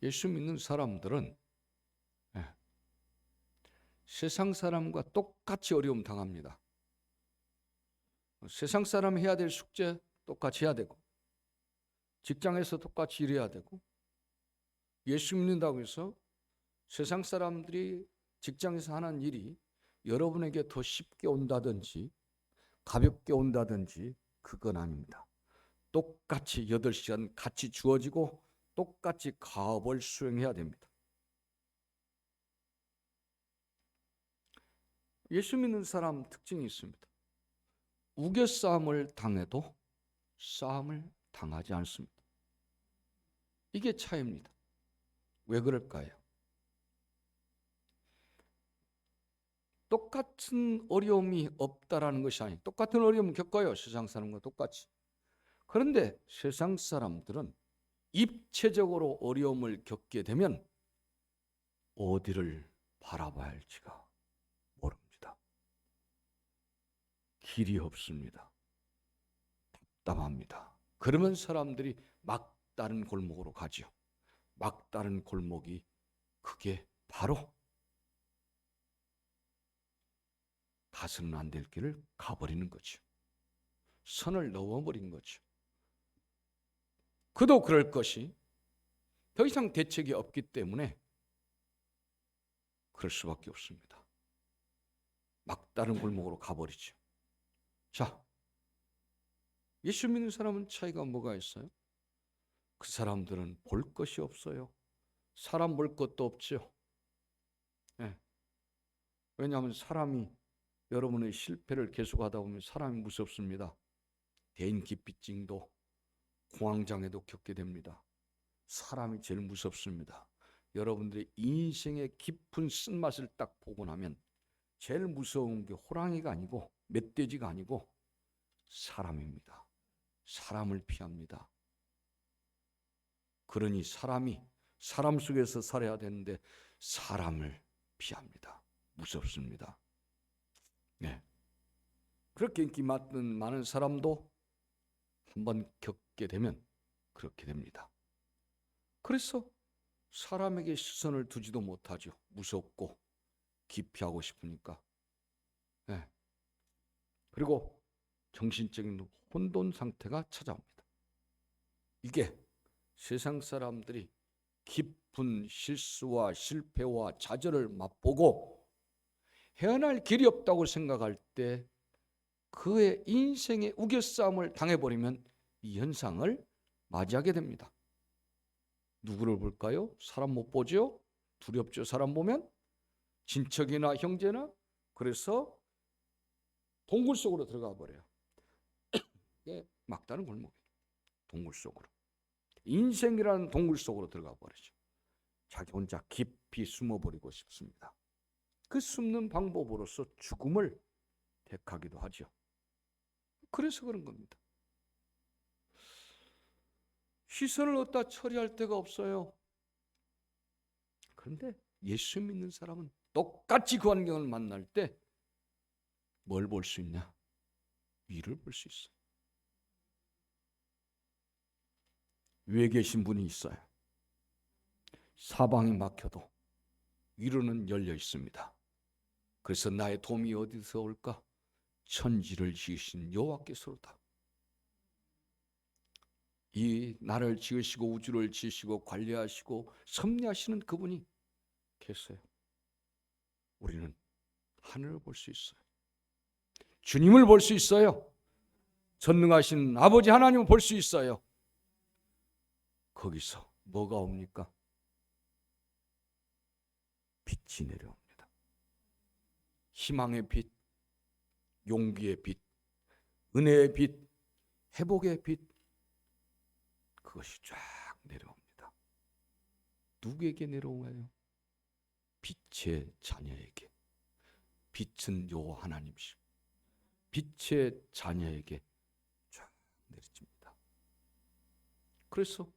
예수 믿는 사람들은 세상 사람과 똑같이 어려움 당합니다. 세상 사람 해야 될 숙제 똑같이 해야 되고, 직장에서 똑같이 일해야 되고, 예수 믿는다고 해서 세상 사람들이 직장에서 하는 일이 여러분에게 더 쉽게 온다든지 가볍게 온다든지 그건 아닙니다. 똑같이 8시간 같이 주어지고 똑같이 가업을 수행해야 됩니다. 예수 믿는 사람 특징이 있습니다. 우겨싸움을 당해도 싸움을 당하지 않습니다. 이게 차이입니다. 왜 그럴까요? 똑같은 어려움이 없다라는 것이 아니에요. 똑같은 어려움을 겪어요. 세상 사람과 똑같이. 그런데 세상 사람들은 입체적으로 어려움을 겪게 되면 어디를 바라봐야 할지가 모릅니다. 길이 없습니다. 답답합니다. 그러면 사람들이 막다른 골목으로 가죠. 막다른 골목이 그게 바로 가서는 안 될 길을 가버리는 거죠. 선을 넘어버린 거죠. 그도 그럴 것이 더 이상 대책이 없기 때문에 그럴 수밖에 없습니다. 막다른 골목으로 가버리죠. 자, 예수 믿는 사람은 차이가 뭐가 있어요? 그 사람들은 볼 것이 없어요. 사람 볼 것도 없죠. 왜냐하면 사람이 여러분의 실패를 계속하다 보면 사람이 무섭습니다. 대인기피증도 공황장애도 겪게 됩니다. 사람이 제일 무섭습니다. 여러분들의 인생의 깊은 쓴맛을 딱 보고 나면 제일 무서운 게 호랑이가 아니고 멧돼지가 아니고 사람입니다. 사람을 피합니다. 그러니 사람이 사람 속에서 살아야 되는데 사람을 피합니다. 무섭습니다. 그렇게 인기 많은 사람도 한번 겪게 되면 그렇게 됩니다. 그래서 사람에게 시선을 두지도 못하죠. 무섭고 기피하고 싶으니까. 그리고 정신적인 혼돈 상태가 찾아옵니다. 이게 세상 사람들이 깊은 실수와 실패와 좌절을 맛보고 헤어날 길이 없다고 생각할 때 그의 인생의 우겨싸움을 당해버리면 이 현상을 맞이하게 됩니다. 누구를 볼까요? 사람 못 보죠? 두렵죠. 사람 보면 친척이나 형제나. 그래서 동굴 속으로 들어가 버려요. 막다른 골목이에요. 동굴 속으로. 인생이라는 동굴 속으로 들어가 버리죠. 자기 혼자 깊이 숨어버리고 싶습니다. 그 숨는 방법으로서 죽음을 택하기도 하죠. 그래서 그런 겁니다. 시선을 어디다 처리할 데가 없어요. 그런데 예수 믿는 사람은 똑같이 그 환경을 만날 때 뭘 볼 수 있냐? 위를 볼 수 있어요. 위에 계신 분이 있어요. 사방이 막혀도 위로는 열려 있습니다. 그래서 나의 도움이 어디서 올까? 천지를 지으신 여호와께서로다. 이 나를 지으시고 우주를 지으시고 관리하시고 섭리하시는 그분이 계세요. 우리는 하늘을 볼 수 있어요. 주님을 볼 수 있어요. 전능하신 아버지 하나님을 볼 수 있어요. 거기서 뭐가 옵니까? 빛이 내려옵니다. 희망의 빛, 용기의 빛, 은혜의 빛, 회복의 빛, 그것이 쫙 내려옵니다. 누구에게 내려오나요? 빛의 자녀에게. 빛은 여호와 하나님이시고 빛의 자녀에게 쫙 내려집니다. 그래서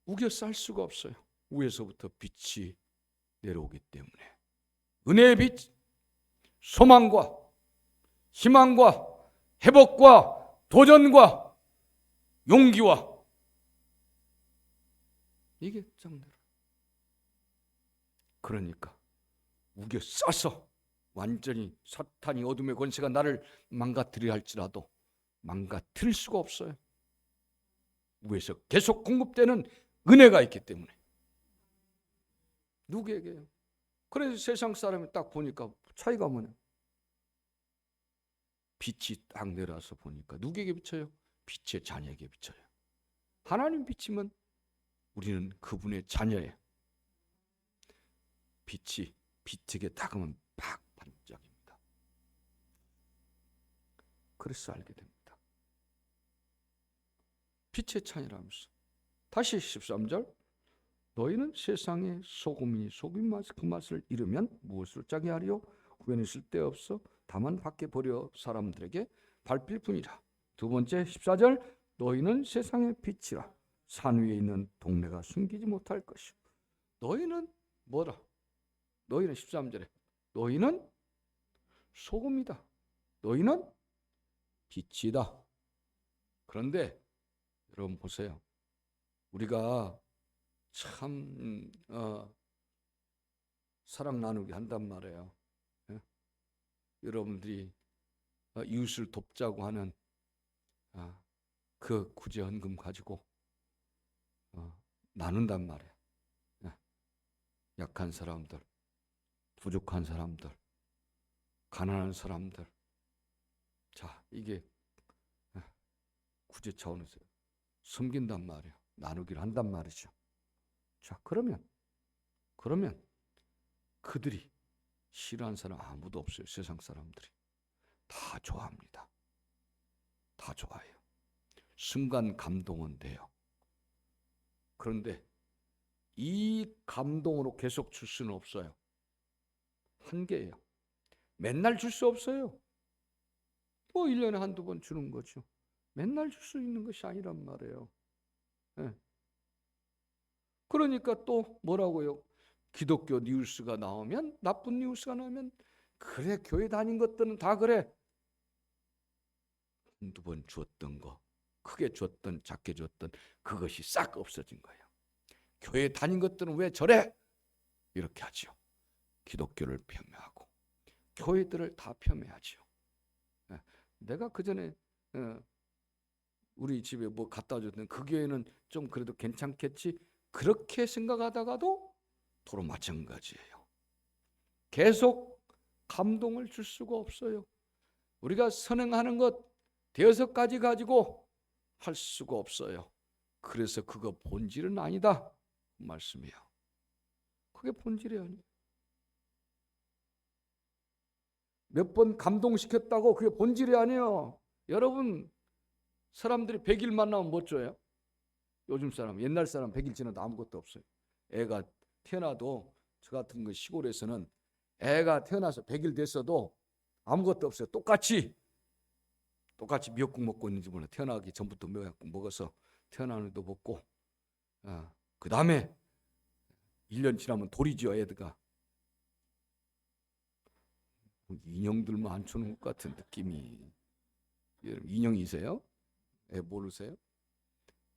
우겨쌀 수가 없어요. 위에서부터 빛이 내려오기 때문에 은혜의 빛, 소망과 희망과 회복과 도전과 용기와 이게 쫙 내려요. 그러니까 우겨 싸서 완전히 사탄이 어둠의 권세가 나를 망가뜨리려 할지라도 망가뜨릴 수가 없어요. 위에서 계속 공급되는 은혜가 있기 때문에. 누구에게요? 그래서 세상 사람이 딱 보니까 차이가 뭐냐? 빛이 딱 내려와서 보니까 누구에게 비쳐요? 빛의 자녀에게 비쳐요. 하나님 비치면 우리는 그분의 자녀예요. 빛이 빛에게 닿으면 팍 반짝입니다. 그래서 알게 됩니다. 빛의 찬이라면서. 다시 13절. 너희는 세상의 소금이니 소금 그 맛을 잃으면 무엇을 짜게 하리요? 후에는 쓸데없어 다만 밖에 버려 사람들에게 밟힐 뿐이라. 두 번째 14절. 너희는 세상의 빛이라. 산 위에 있는 동네가 숨기지 못할 것이요. 너희는 뭐라? 너희는 13절에 너희는 소금이다. 너희는 빛이다. 그런데 여러분 보세요. 우리가 참 사랑 나누기 한단 말이에요. 예? 여러분들이 이웃을 돕자고 하는 그 구제 헌금 가지고 나눈단 말이에요. 예? 약한 사람들, 부족한 사람들, 가난한 사람들. 자, 이게 구제 차원에서 섬긴단 말이에요. 나누기를 한단 말이죠. 자, 그러면 그들이 싫어하는 사람 아무도 없어요. 세상 사람들이 다 좋아합니다. 다 좋아해요. 순간 감동은 돼요. 그런데 이 감동으로 계속 줄 수는 없어요. 한계예요. 맨날 줄 수 없어요. 뭐 1년에 한두 번 주는 거죠. 맨날 줄 수 있는 것이 아니란 말이에요. 네. 그러니까 또 뭐라고요? 기독교 뉴스가 나오면, 나쁜 뉴스가 나오면, 그래 교회 다닌 것들은 다 그래. 한두 번 주었던 거, 크게 주었던 작게 주었던 그것이 싹 없어진 거예요. 교회 다닌 것들은 왜 저래? 이렇게 하죠. 기독교를 폄훼하고 교회들을 다 폄훼하죠. 내가 그전에 우리 집에 뭐 갖다 줬는데 그 교회는 좀 그래도 괜찮겠지, 그렇게 생각하다가도 도로 마찬가지예요. 계속 감동을 줄 수가 없어요. 우리가 선행하는 것 5가지 가지고 할 수가 없어요. 그래서 그거 본질은 아니다 말씀이에요. 그게 본질이 아니에요. 몇 번 감동시켰다고 그게 본질이 아니에요. 여러분, 사람들이 100일 만나면 뭐 줘요? 요즘 사람, 옛날 사람 100일 지나도 아무것도 없어요. 애가 태어나도, 저 같은 그 시골에서는 애가 태어나서 100일 됐어도 아무것도 없어요. 똑같이 미역국 먹고 있는지 몰라. 태어나기 전부터 미역국 먹어서 태어나는데도 먹고, 그 다음에 1년 지나면 돌이죠. 애들가 인형들만 앉혀놓은 것 같은 느낌이. 여러분 인형이세요? 애 모르세요?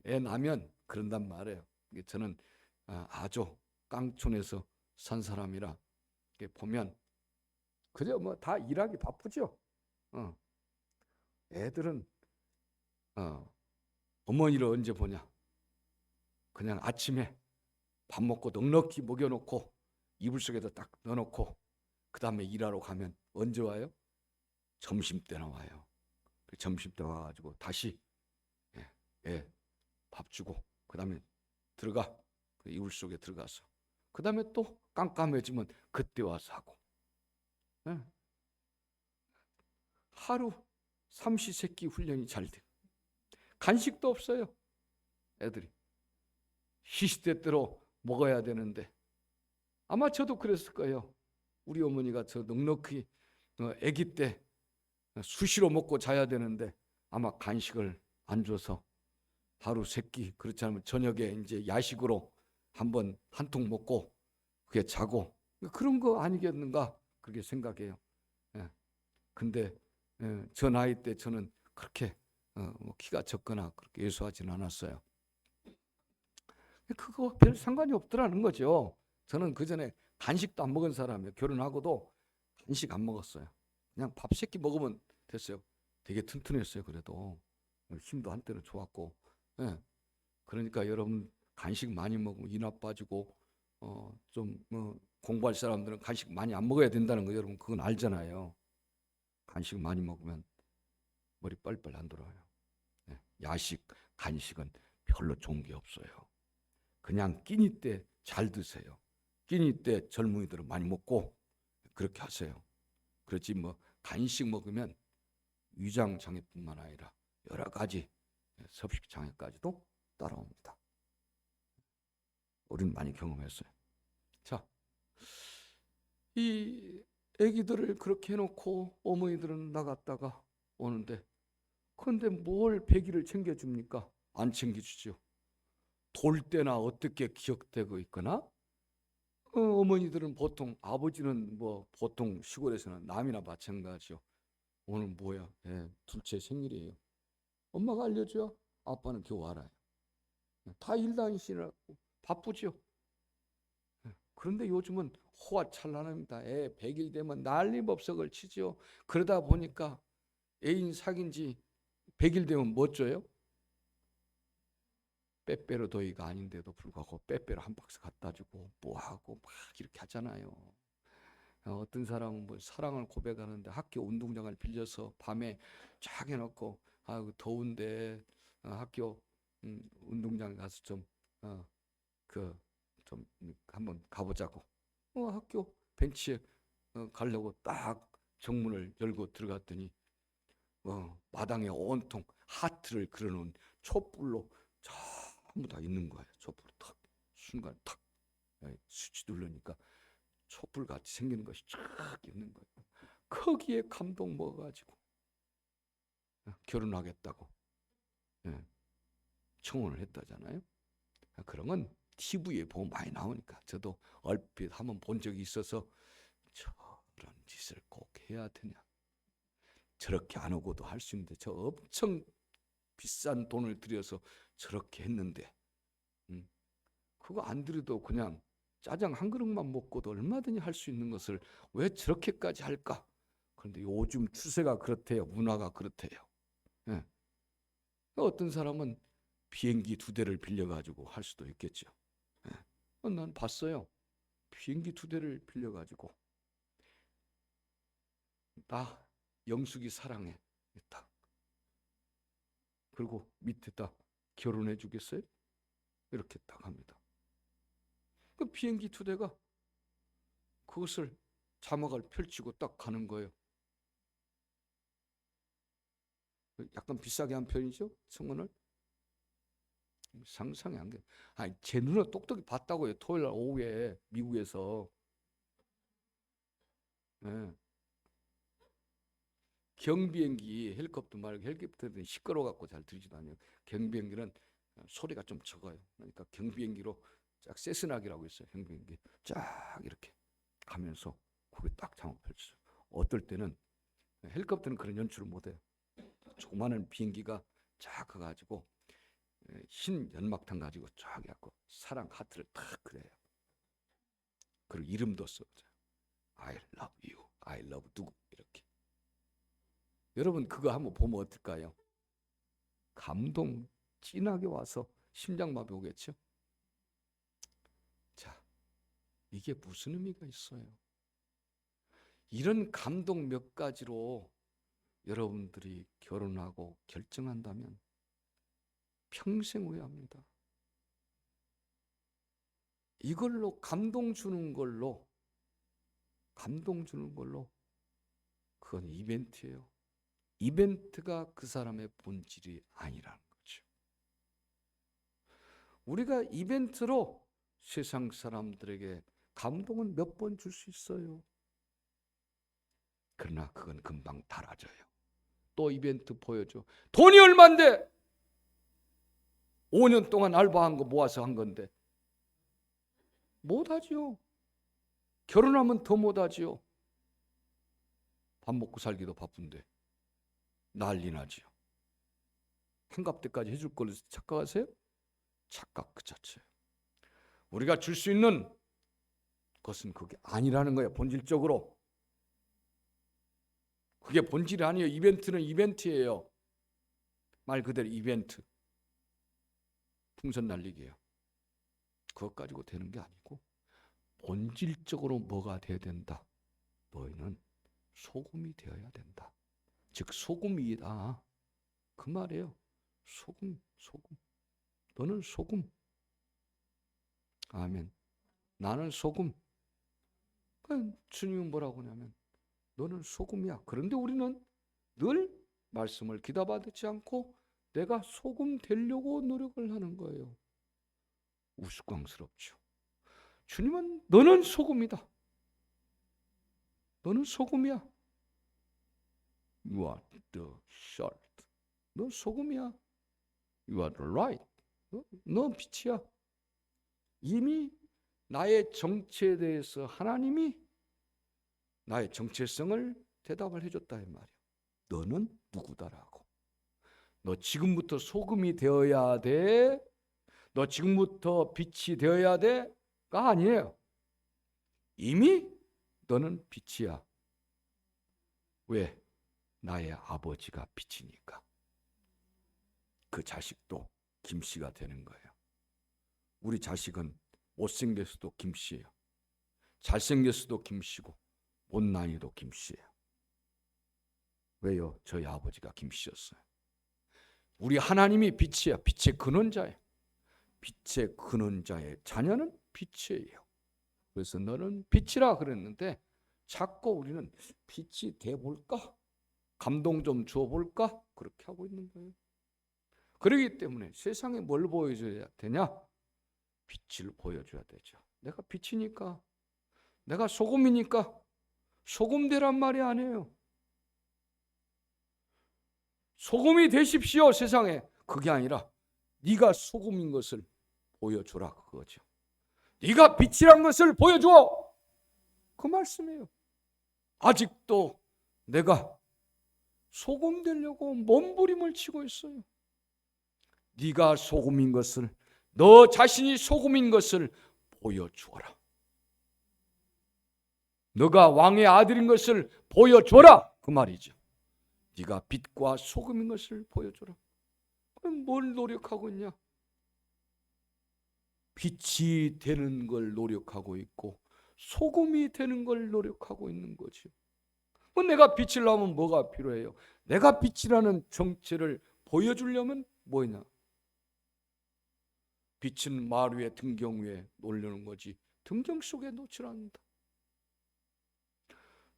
애 나면 그런단 말이에요. 저는 아주 깡촌에서 산 사람이라 보면 그저 뭐 다 일하기 바쁘죠. 애들은 어머니를 언제 보냐? 그냥 아침에 밥 먹고 넉넉히 먹여놓고 이불 속에다 딱 넣어놓고 그 다음에 일하러 가면 언제 와요? 점심때나 와요. 점심때 와가지고 다시 밥 주고 그 다음에 들어가. 그 이불 속에 들어가서 그 다음에 또 깜깜해지면 그때 와서 하고. 하루 삼시세끼 훈련이 잘 돼. 간식도 없어요. 애들이 시시때때로 먹어야 되는데, 아마 저도 그랬을 거예요. 우리 어머니가 저 넉넉히 아기 때 수시로 먹고 자야 되는데 아마 간식을 안 줘서 하루 3끼, 그렇지 않으면 저녁에 이제 야식으로 한번 한 통 먹고 그게 자고, 그런 거 아니겠는가 그렇게 생각해요. 근데 저 나이 때 저는 그렇게 키가 적거나 그렇게 예수하지는 않았어요. 그거 별 상관이 없더라는 거죠. 저는 그 전에 간식도 안 먹은 사람이에요. 결혼하고도 간식 안 먹었어요. 그냥 밥 3끼 먹으면 됐어요. 되게 튼튼했어요. 그래도 힘도 한때는 좋았고. 예. 그러니까 여러분 간식 많이 먹으면 인화 빠지고 좀 공부할 사람들은 간식 많이 안 먹어야 된다는 거 여러분 그건 알잖아요. 간식 많이 먹으면 머리 빨리빨리 안 돌아와요. 예. 야식, 간식은 별로 좋은 게 없어요. 그냥 끼니 때 잘 드세요. 끼니 때 젊은이들은 많이 먹고 그렇게 하세요. 그렇지 뭐 간식 먹으면 위장 장애뿐만 아니라 여러 가지 섭식 장애까지도 따라옵니다. 우리는 많이 경험했어요. 자, 이 아기들을 그렇게 해놓고 어머니들은 나갔다가 오는데 그런데 뭘 배기를 챙겨줍니까? 안 챙겨주죠. 돌 때나 어떻게 기억되고 있거나 어머니들은 보통 아버지는 뭐 보통 시골에서는 남이나 마찬가지요. 오늘 뭐야? 예, 둘째 생일이에요. 엄마가 알려줘요. 아빠는 겨우 알아요. 다 일 다니시느라고 바쁘죠. 그런데 요즘은 호화찬란합니다. 애 100일 되면 난리법석을 치죠. 그러다 보니까 애인 사귄 지 100일 되면 뭐 줘요? 빼빼로 도이가 아닌데도 불구하고 빼빼로 한 박스 갖다 주고 뭐하고 막 이렇게 하잖아요. 어떤 사람은 뭐 사랑을 고백하는데 학교 운동장을 빌려서 밤에 쫙 해놓고 더운데 학교 운동장 가서 좀 한번 가보자고 학교 벤치에 가려고 딱 정문을 열고 들어갔더니 마당에 온통 하트를 그려놓은 촛불로 전부 다 있는 거예요. 촛불 탁 순간 탁 스위치 누르니까 촛불같이 생기는 것이 쫙 있는 거예요. 거기에 감동 먹어가지고 결혼하겠다고 청혼을 했다잖아요. 그런 건 TV에 보면 많이 나오니까 저도 얼핏 한번 본 적이 있어서 저런 짓을 꼭 해야 되냐. 저렇게 안 오고도 할 수 있는데 저 엄청 비싼 돈을 들여서 저렇게 했는데 그거 안 들여도 그냥 짜장 한 그릇만 먹고도 얼마든지 할 수 있는 것을 왜 저렇게까지 할까? 그런데 요즘 추세가 그렇대요. 문화가 그렇대요. 예. 어떤 사람은 비행기 2대를 빌려가지고 할 수도 있겠죠. 예. 난 봤어요. 비행기 2대를 빌려가지고 나 영숙이 사랑해. 딱. 그리고 밑에다 결혼해 주겠어요? 이렇게 딱 합니다. 그 비행기 2대가 그것을 자막을 펼치고 딱 가는 거예요. 약간 비싸게 한 편이죠, 청혼을. 상상이 안 돼. 제 눈에 똑똑히 봤다고요. 토요일 오후에 미국에서. 예. 경비행기, 헬리콥터 말고 헬리콥터는 시끄러워 갖고 잘 들리지도 않아요. 경비행기는 소리가 좀 적어요. 그러니까 경비행기로 쫙 세스나기라고 있어요. 경비행기 쫙 이렇게 가면서 거기 딱 장을 펼쳐요. 어떨 때는 헬리콥터는 그런 연출을 못해요. 조그마한 비행기가 쫙 가가지고 흰 연막탄 가지고 쫙 해갖고 사랑 하트를 탁 그려요. 그리고 이름도 써요. I love you, I love 누구 이렇게. 여러분 그거 한번 보면 어떨까요? 감동 진하게 와서 심장마비 오겠죠? 자, 이게 무슨 의미가 있어요? 이런 감동 몇 가지로 여러분들이 결혼하고 결정한다면 평생 후회합니다. 이걸로 감동 주는 걸로 그건 이벤트예요. 이벤트가 그 사람의 본질이 아니라는 거죠. 우리가 이벤트로 세상 사람들에게 감동은 몇 번 줄 수 있어요. 그러나 그건 금방 닳아져요. 또 이벤트 보여줘. 돈이 얼만데? 5년 동안 알바한 거 모아서 한 건데. 못하지요. 결혼하면 더 못하지요. 밥 먹고 살기도 바쁜데 난리 나지요. 환갑 때까지 해줄 걸로 착각하세요? 착각 그 자체예요. 우리가 줄 수 있는 그것은 그게 아니라는 거예요. 본질적으로. 그게 본질이 아니에요. 이벤트는 이벤트예요. 말 그대로 이벤트. 풍선 날리기예요. 그것 가지고 되는 게 아니고 본질적으로 뭐가 돼야 된다. 너희는 소금이 되어야 된다. 즉 소금이다. 그 말이에요. 소금. 너는 소금. 아멘. 나는 소금. 주님은 뭐라고 하냐면 너는 소금이야. 그런데 우리는 늘 말씀을 귀담아듣지 않고 내가 소금 되려고 노력을 하는 거예요. 우스꽝스럽죠. 주님은 너는 소금이다. 너는 소금이야. You are the salt. 너 소금이야. You are the light. 너 빛이야. 이미 나의 정체에 대해서 하나님이 나의 정체성을 대답을 해줬다 이 말이야. 너는 누구다라고. 너 지금부터 소금이 되어야 돼. 너 지금부터 빛이 되어야 돼가 아니에요. 이미 너는 빛이야. 왜? 나의 아버지가 빛이니까. 그 자식도 김씨가 되는 거예요. 우리 자식은 못생겼어도 김씨예요. 잘생겼어도 김씨고 못난이도 김씨예요. 왜요? 저희 아버지가 김씨였어요. 우리 하나님이 빛이야. 빛의 근원자예요. 빛의 근원자의 자녀는 빛이에요. 그래서 너는 빛이라 그랬는데 자꾸 우리는 빛이 돼볼까? 감동 좀 줘볼까? 그렇게 하고 있는 거예요. 그렇기 때문에 세상에 뭘 보여줘야 되냐? 빛을 보여줘야 되죠. 내가 빛이니까, 내가 소금이니까 소금 되란 말이 아니에요. 소금이 되십시오 세상에. 그게 아니라 네가 소금인 것을 보여줘라 그거죠. 네가 빛이란 것을 보여줘. 그 말씀이에요. 아직도 내가 소금 되려고 몸부림을 치고 있어요. 네가 소금인 것을, 너 자신이 소금인 것을 보여주어라. 너가 왕의 아들인 것을 보여줘라 그 말이죠. 네가 빛과 소금인 것을 보여줘라. 그럼 뭘 노력하고 있냐? 빛이 되는 걸 노력하고 있고 소금이 되는 걸 노력하고 있는 거죠. 내가 빛을 나면 뭐가 필요해요? 내가 빛이라는 정체를 보여주려면 뭐냐? 빛은 말 위에 등경 위에 놓으려는 거지 등경 속에 놓지 않는다.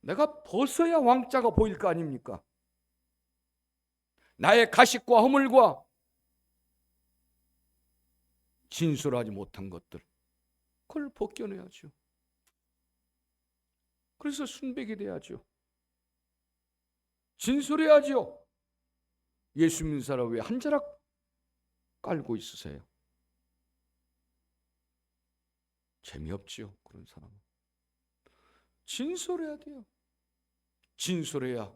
내가 벗어야 왕자가 보일 거 아닙니까? 나의 가식과 허물과 진솔하지 못한 것들, 그걸 벗겨내야죠. 그래서 순백이 돼야죠. 진솔해야죠. 예수 믿는 사람 왜 한 자락 깔고 있으세요? 재미없지요. 그런 사람은 진솔해야 돼요. 진솔해야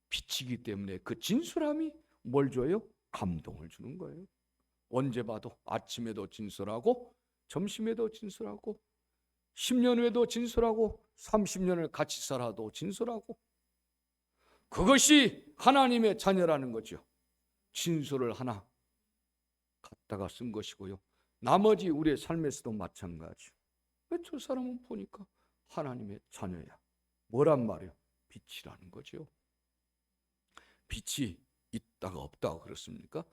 빛이기 때문에 그 진솔함이 뭘 줘요? 감동을 주는 거예요. 언제 봐도 아침에도 진솔하고 점심에도 진솔하고 10년 후에도 진솔하고 30년을 같이 살아도 진솔하고, 그것이 하나님의 자녀라는 거죠. 진솔을 하나 갖다가 쓴 것이고요. 나머지 우리의 삶에서도 마찬가지. 저 사람은 보니까 하나님의 자녀야. 뭐란 말이에요? 빛이라는 거죠. 빛이 있다가 없다가 그렇습니까?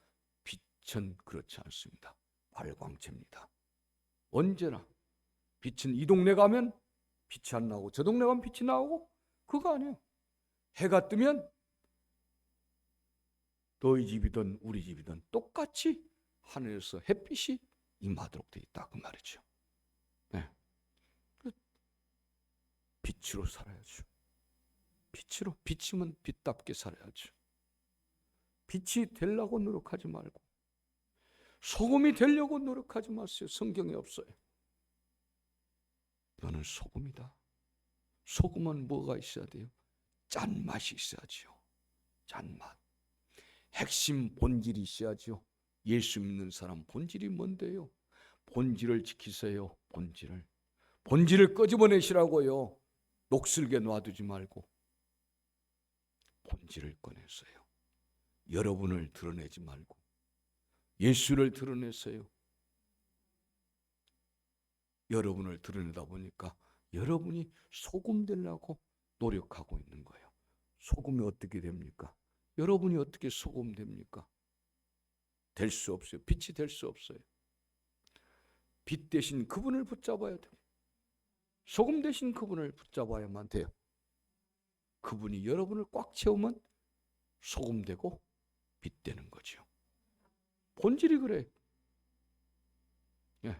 빛은 그렇지 않습니다. 발광체입니다. 언제나 빛은 이 동네 가면 빛이 안 나오고 저 동네 가면 빛이 나오고 그거 아니에요. 해가 뜨면 너희 집이든 우리 집이든 똑같이 하늘에서 햇빛이 임하도록 되어 있다 그 말이죠. 네. 빛으로 살아야죠. 빛으로, 빛이면 빛답게 살아야죠. 빛이 되려고 노력하지 말고 소금이 되려고 노력하지 마세요. 성경에 없어요. 너는 소금이다. 소금은 뭐가 있어야 돼요? 짠맛이 있어야죠. 짠맛. 핵심 본질이 있어야죠. 예수 믿는 사람 본질이 뭔데요? 본질을 지키세요. 본질을. 본질을 끄집어내시라고요. 녹슬게 놔두지 말고 본질을 꺼내세요. 여러분을 드러내지 말고 예수를 드러내세요. 여러분을 드러내다 보니까 여러분이 소금 되려고 노력하고 있는 거예요. 소금이 어떻게 됩니까? 여러분이 어떻게 소금 됩니까? 될 수 없어요. 빛이 될 수 없어요. 빛 대신 그분을 붙잡아야 돼요. 소금 대신 그분을 붙잡아야만 돼요. 그분이 여러분을 꽉 채우면 소금 되고 빛 되는 거죠. 본질이 그래요. 예.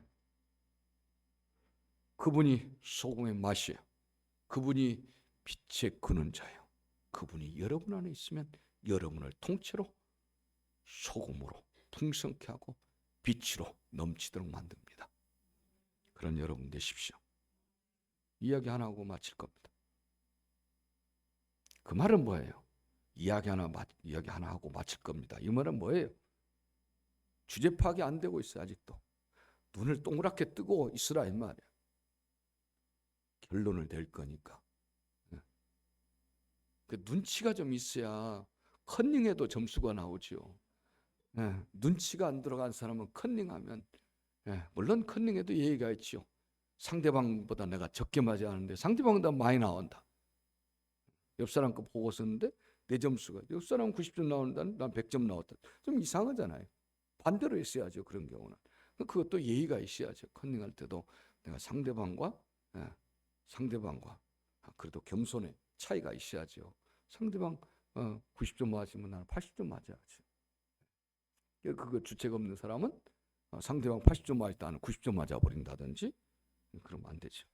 그분이 소금의 맛이에요. 그분이 빛의 그는 자예요. 그분이 여러분 안에 있으면 여러분을 통째로 소금으로 풍성케 하고 빛으로 넘치도록 만듭니다. 그런 여러분 되십시오. 이야기 하나 하고 마칠 겁니다. 그 말은 뭐예요? 이야기 하나 하고 마칠 겁니다. 이 말은 뭐예요? 주제 파악이 안 되고 있어요. 아직도. 눈을 동그랗게 뜨고 있으라 이 말이에요. 결론을 낼 거니까. 그 눈치가 좀 있어야 컨닝해도 점수가 나오죠. 눈치가 안 들어간 사람은 컨닝하면, 물론 컨닝해도 예의가 있죠. 상대방보다 내가 적게 맞아야 하는데 상대방보다 많이 나온다. 옆 사람 거 보고 썼는데 내 점수가 옆 사람 90점 나오는데 난 100점 나왔다. 좀 이상하잖아요. 반대로 했어야죠. 그런 경우는. 그것도 예의가 있어야죠. 컨닝할 때도 내가 상대방과 그래도 겸손의 차이가 있어야죠. 상대방 90점 맞으면 나는 80점 맞아야지. 그거 주책 없는 사람은 상대방 80점 맞을 때 나는 90점 맞아버린다든지 그러면 안 되죠.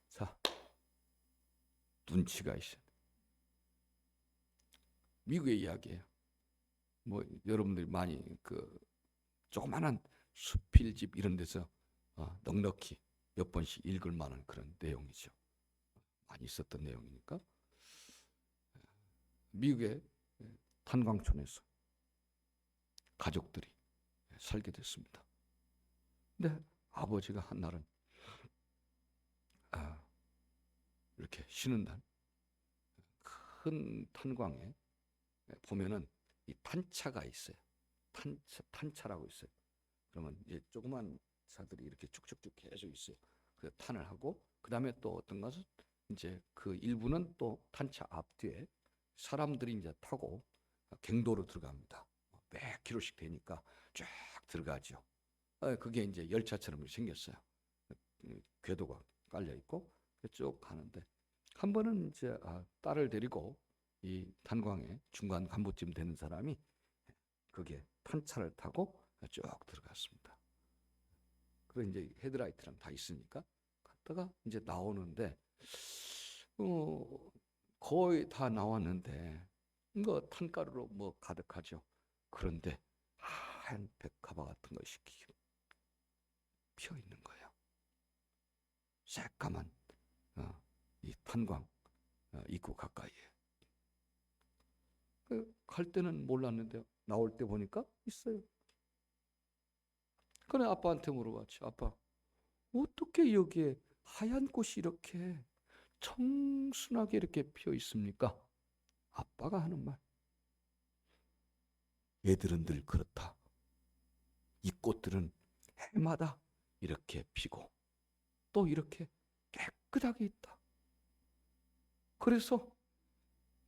자, 눈치가 있어요. 미국의 이야기예요. 뭐 여러분들이 많이 그 조그마한 수필집 이런 데서 넉넉히 몇 번씩 읽을 만한 그런 내용이죠. 많이 있었던 내용이니까. 미국의 탄광촌에서 가족들이 살게 됐습니다. 근데 아버지가 한 날은 이렇게 쉬는 날 큰 탄광에 보면은 이 탄차가 있어요. 탄차라고 있어요. 그러면 이제 조그만 차들이 이렇게 쭉쭉쭉 계속 있어요. 그래서 탄을 하고 그 다음에 또 어떤 것은 이제 그 일부는 또 탄차 앞뒤에 사람들이 이제 타고 갱도로 들어갑니다. 몇 킬로씩 되니까 쫙 들어가죠. 그게 이제 열차처럼 생겼어요. 궤도가 깔려 있고 쭉 가는데 한 번은 이제 딸을 데리고 이 탄광에 중간 간부쯤 되는 사람이 그게 탄차를 타고 쭉 들어갔습니다. 그리고 이제 헤드라이트랑 다 있으니까 갔다가 이제 나오는데 거의 다 나왔는데 이거 탄가루로 뭐 가득하죠. 그런데 하얀 백화바 같은 것이 피어 있는 거예요. 새까만 이 탄광 입구 가까이에. 갈 때는 몰랐는데 나올 때 보니까 있어요. 그래 아빠한테 물어봤지. 아빠, 어떻게 여기에 하얀 꽃이 이렇게 청순하게 이렇게 피어 있습니까? 아빠가 하는 말. 얘들은 늘 그렇다. 이 꽃들은 해마다 이렇게 피고 또 이렇게 깨끗하게 있다. 그래서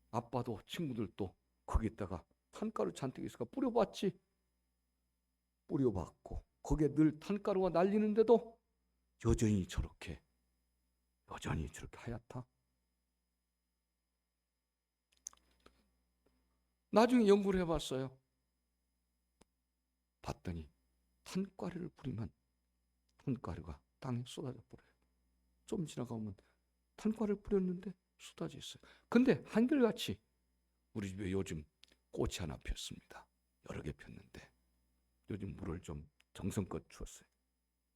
아빠도 친구들도 거기에다가 탄가루 잔뜩 있으니까 뿌려봤지. 뿌려봤고 거기에 늘 탄가루가 날리는데도 여전히 저렇게 하얗다. 나중에 연구를 해봤어요. 봤더니 탄가루를 뿌리면 탄가루가 땅에 쏟아져 버려요. 좀 지나가면 탄가루를 뿌렸는데 쏟아져 있어요. 근데 한결같이 우리 집에 요즘 꽃이 하나 폈습니다. 여러 개 폈는데 요즘 물을 좀 정성껏 주었어요.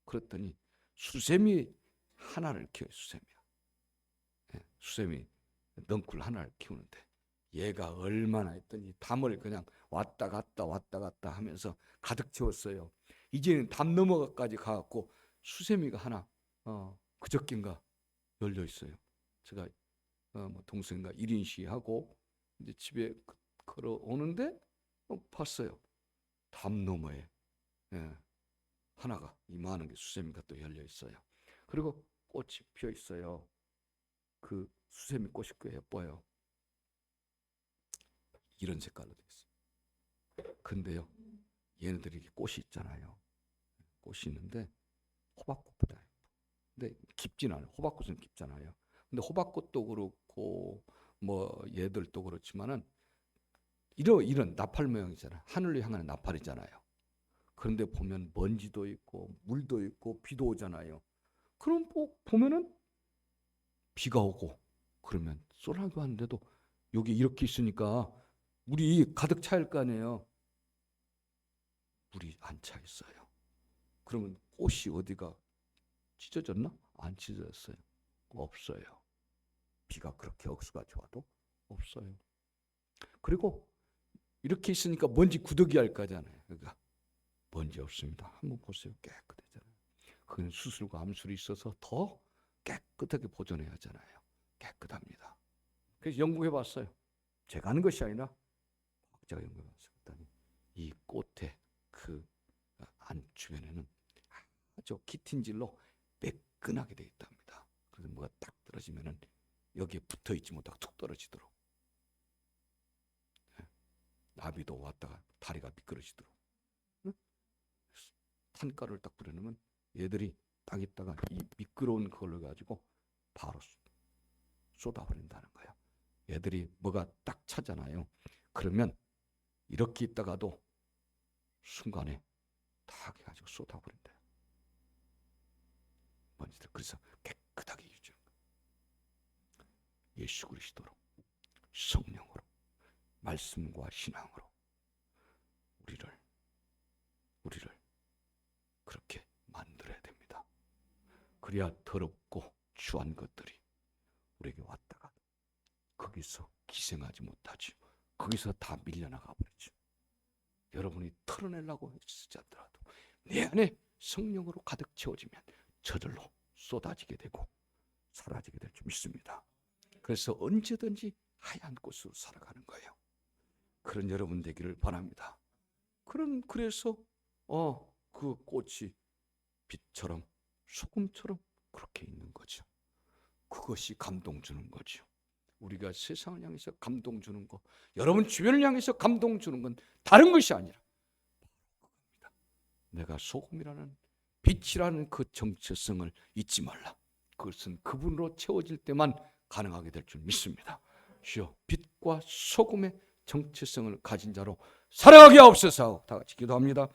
그랬더니 수세미 하나를 키워요. 수세미 넝쿨 하나를 키우는데 얘가 얼마나 했더니 담을 그냥 왔다 갔다 하면서 가득 채웠어요. 이제는 담 넘어가까지 가갖고 수세미가 하나 그저께인가 열려 있어요. 제가 동생과 1인 시하고 이제 집에 걸어오는데 봤어요. 담 너머에 하나가 이만한 게 수세미가 또 열려 있어요. 그리고 꽃이 피어 있어요. 그 수세미 꽃이 꽤 예뻐요. 이런 색깔로 되어 있어요. 근데요, 얘네들이 꽃이 있잖아요. 꽃이 있는데 호박꽃보다 예뻐. 근데 깊진 않아요. 호박꽃은 깊잖아요. 근데 호박꽃도 그렇고 얘들도 그렇지만은 이런 나팔 모양이잖아요. 하늘을 향하는 나팔이잖아요. 그런데 보면 먼지도 있고 물도 있고 비도 오잖아요. 그럼 보면은 비가 오고 그러면 쏘라고 하는데도 여기 이렇게 있으니까 물이 가득 차일 거 아니에요. 물이 안 차 있어요. 그러면 꽃이 어디가 찢어졌나? 안 찢어졌어요. 없어요. 비가 그렇게 억수가 좋아도 없어요. 그리고 이렇게 있으니까 먼지 구더기 할 거잖아요. 그러니까 먼지 없습니다. 한번 보세요. 깨끗하잖아요. 그건 수술과 암술이 있어서 더 깨끗하게 보존해야 하잖아요. 깨끗합니다. 그래서 연구해 봤어요. 제가 하는 것이 아니라 제가 연구해 봤어요. 이 꽃의 그 안 주변에는 아주 키틴질로 매끈하게 되어 있답니다. 그래서 뭐가 딱 떨어지면은 여기에 붙어 있지 못하고 툭 떨어지도록. 나비도 왔다가 다리가 미끄러지도록. 탄가루를 딱 뿌려놓으면 얘들이 딱 있다가 이 미끄러운 그걸로 가지고 바로 쏟아버린다는 거예요. 얘들이 뭐가 딱 차잖아요. 그러면 이렇게 있다가도 순간에 딱 해가지고 쏟아버린대요. 먼지들. 그래서 깨끗하게 유지하는 거예요. 예수 그리스도로, 성령으로, 말씀과 신앙으로 우리를 그렇게 만들어야 됩니다. 그래야 더럽고 추한 것들이 우리에게 왔다가 거기서 기생하지 못하죠. 거기서 다 밀려나가 버리죠. 여러분이 털어내려고 쓰지 않더라도 내 안에 성령으로 가득 채워지면 저절로 쏟아지게 되고 사라지게 될 줄 믿습니다. 그래서 언제든지 하얀 꽃으로 살아가는 거예요. 그런 여러분 되기를 바랍니다. 그래서 그 꽃이 빛처럼 소금처럼 그렇게 있는 거죠. 그것이 감동 주는 거죠. 우리가 세상을 향해서 감동 주는 거, 여러분 주변을 향해서 감동 주는 건 다른 것이 아니라 그겁니다. 내가 소금이라는 빛이라는 그 정체성을 잊지 말라. 그것은 그분으로 채워질 때만 가능하게 될 줄 믿습니다. 주여, 빛과 소금의 정체성을 가진 자로 살아가게 하옵소서. 다 같이 기도합니다.